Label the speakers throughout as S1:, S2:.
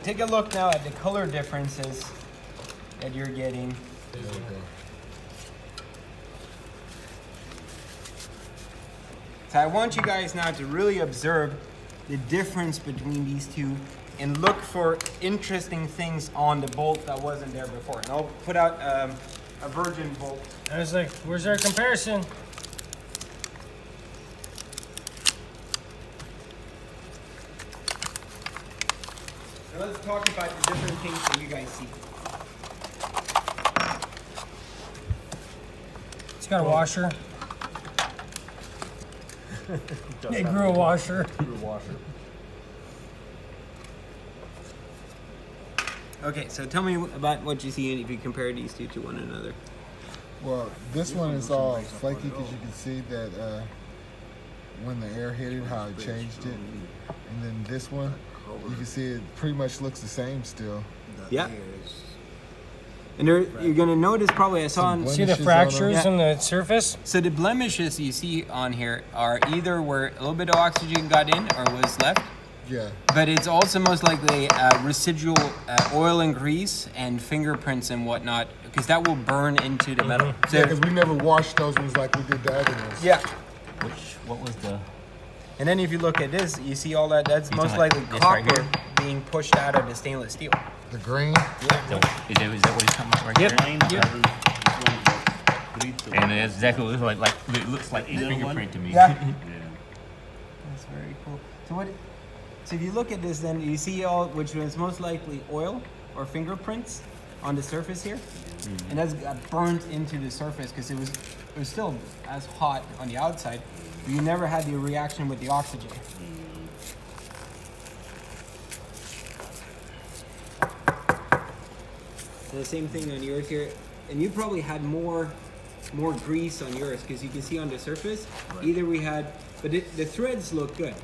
S1: Take a look now at the color differences that you're getting.
S2: There we go.
S1: So I want you guys now to really observe the difference between these two and look for interesting things on the bolt that wasn't there before. And I'll put out a virgin bolt.
S3: I was like, where's our comparison?
S1: So let's talk about the different things that you guys see.
S3: It's got a washer. It grew a washer.
S1: Okay, so tell me about what you see if you compare these two to one another.
S2: Well, this one is all flaky because you can see that when the air hit it, how it changed it. And then this one, you can see it pretty much looks the same still.
S1: Yeah. And there, you're gonna notice probably I saw on.
S3: See the fractures on the surface?
S1: So the blemishes you see on here are either where a little bit of oxygen got in or was left.
S2: Yeah.
S1: But it's also most likely residual oil and grease and fingerprints and whatnot, because that will burn into the metal. So,
S2: Yeah, because we never washed those ones like we did the other ones.
S1: yeah.
S4: What was the?
S1: And then if you look at this, you see all that. That's most likely
S4: this
S1: copper
S4: right here?
S1: being pushed out of the stainless steel.
S2: The green.
S4: Is that what he's talking about right
S1: Yep.
S4: there? And that's exactly what it looks like. It looks like a fingerprint to me.
S1: Yeah. That's very cool. So what? So if you look at this, then you see all, which was most likely oil or fingerprints on the surface here, and that's got burnt into the surface because it was still as hot on the outside, but you never had the reaction with the oxygen. And the same thing on yours here, and you probably had more grease on yours because you can see on the surface. Either we had, but the threads look good.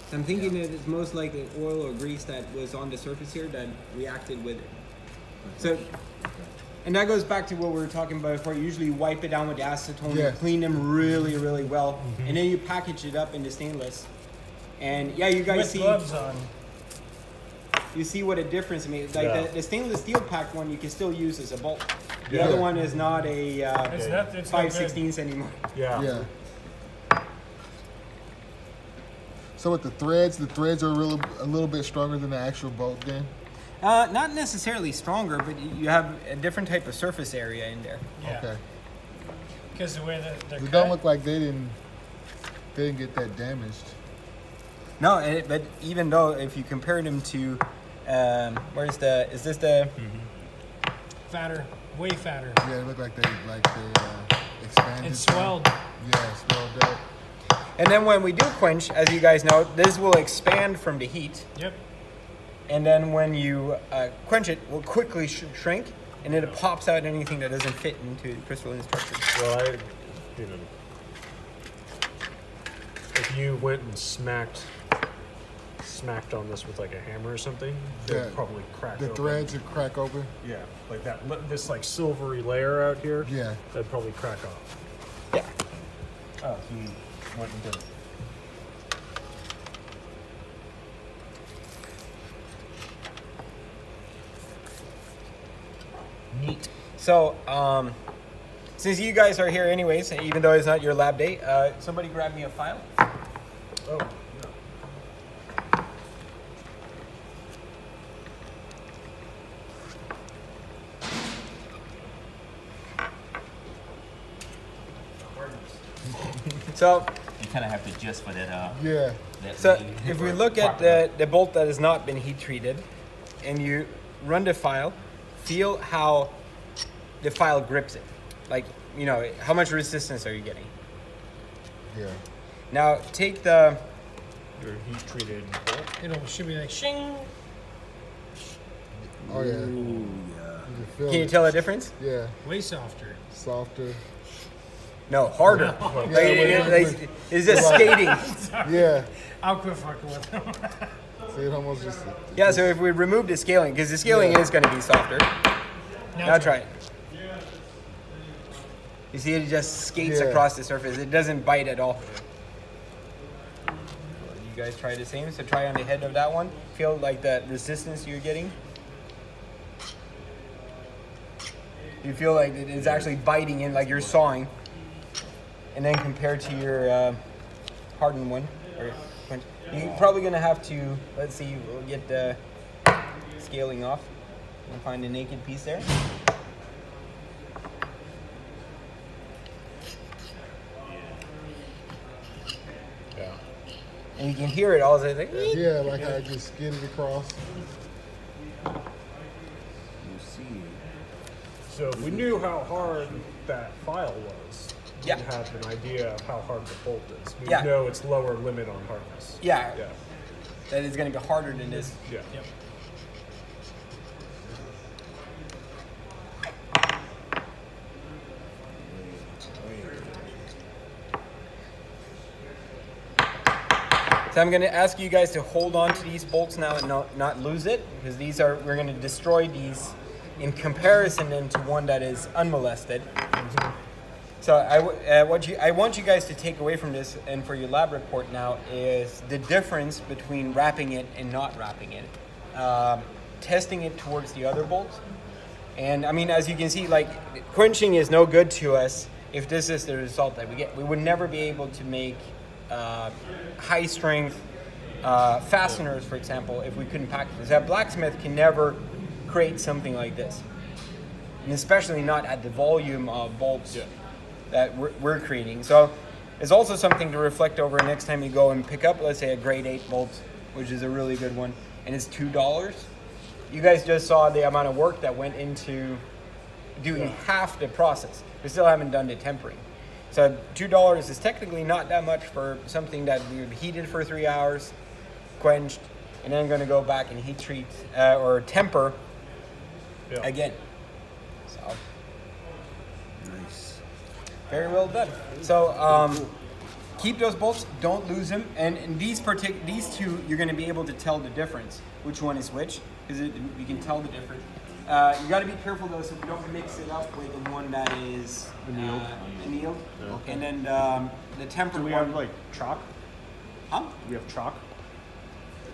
S1: So I'm thinking that it's most likely oil or grease that was on the surface here that reacted with it. So, and that goes back to what we were talking about before. You usually wipe it down with acetone and clean them really, really well, and then you package it up into stainless. And yeah, you guys
S3: With
S1: see.
S3: gloves on.
S1: You see what a difference it makes. Like the stainless steel packed one, you can still use as a bolt. The
S2: Yeah.
S1: other one is not a
S3: It's not
S1: 5/16 anymore.
S2: Yeah. So with the threads are a little bit stronger than the actual bolt then?
S1: Not necessarily stronger, but you have a different type of surface area in there.
S3: Yeah.
S2: Okay.
S3: Because the way that they're
S2: It
S3: cut.
S2: don't look like they didn't get that damaged.
S1: No, but even though if you compare them to, is this the?
S3: Fatter. Way fatter.
S2: Yeah, it looked like they expanded.
S3: It swelled.
S2: Yeah, it swelled up.
S1: And then when we do quench, as you guys know, this will expand from the heat.
S3: Yep.
S1: And then when you quench it, will quickly shrink, and it pops out anything that doesn't fit into the crystalline structure.
S5: Well, if you went and smacked on this with like a hammer or something, they'd probably crack
S2: The
S5: open.
S2: threads would crack open.
S5: Yeah, like that. This like silvery layer out here.
S2: Yeah.
S5: That'd probably crack off.
S1: Yeah.
S5: Oh, he went and did.
S1: Neat. So, since you guys are here anyways, even though it's not your lab day, somebody grab me a file.
S5: Oh, yeah.
S1: So,
S4: You kind of have to adjust for that.
S2: Yeah.
S1: so if we look at the bolt that has not been heat treated, and you run the file, feel how the file grips it. Like, you know, how much resistance are you getting?
S2: Yeah.
S1: Now, take the,
S5: Your heat treated bolt.
S3: It should be like shing.
S2: Oh yeah.
S4: Ooh,
S2: You feel
S1: can you
S2: it.
S1: tell the difference?
S2: Yeah.
S3: Way softer.
S2: Softer.
S1: No, harder. It's just skating.
S2: Yeah.
S3: I'll quit fucking with them.
S2: See, it almost just.
S1: Yeah, so if we remove the scaling, because the scaling is going to be softer. Now try it. You see, it just skates
S2: Yeah.
S1: across the surface. It doesn't bite at all. you guys try the same. So try on the head of that one. Feel like that resistance you're getting. You feel like it is actually biting in, like you're sawing. And then compared to your hardened one, you're probably gonna have to, let's see, we'll get the scaling off. We'll find a naked piece there.
S5: Yeah.
S1: And you can hear it all. It's like,
S2: Yeah, like I just skidded across.
S5: So if we knew how hard that file was,
S1: Yeah.
S5: we'd have an idea of how hard the bolt is. We
S1: Yeah.
S5: know its lower limit on hardness.
S1: Yeah,
S5: Yeah.
S1: that is going to be harder than this.
S5: Yeah.
S1: So I'm going to ask you guys to hold on to these bolts now and not lose it, because we're going to destroy these in comparison then to one that is unmolested. So I want you guys to take away from this and for your lab report now is the difference between wrapping it and not wrapping it. Testing it towards the other bolts. And I mean, as you can see, like quenching is no good to us if this is the result that we get. We would never be able to make high strength fasteners, for example, if we couldn't package this. A blacksmith can never create something like this, and especially not at the volume of bolts that we're creating. So it's also something to reflect over next time you go and pick up, let's say, a grade 8 bolt, which is a really good one, and it's $2. You guys just saw the amount of work that went into doing half the process. We still haven't done the tempering. So $2 is technically not that much for something that we've heated for 3 hours, quenched, and then going to go back and heat treat or temper again. So
S6: Nice.
S1: very well done. So keep those bolts, don't lose them, and these two you're going to be able to tell the difference, which one is which, because you can tell the difference. You got to be careful though, so we don't mix it up with the one that is annealed.
S5: Okay.
S1: And then the tempered
S5: Do we
S1: one.
S5: have like chalk?
S1: Huh?
S5: Do we have chalk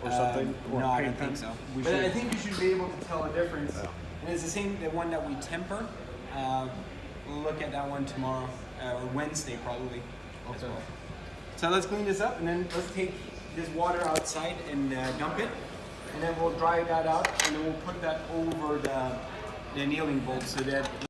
S5: or something? Or
S1: No, I
S5: paint
S1: don't think
S5: pen?
S1: so.
S5: We
S1: But
S5: should.
S1: I think you should be able to tell a difference.
S5: Yeah.
S1: And it's the same, the one that we temper. We'll look at that one tomorrow, or Wednesday probably. As well. So let's clean this up, and then let's take this water outside and dump it. And then we'll dry that out, and then we'll put that over the annealing bolt so that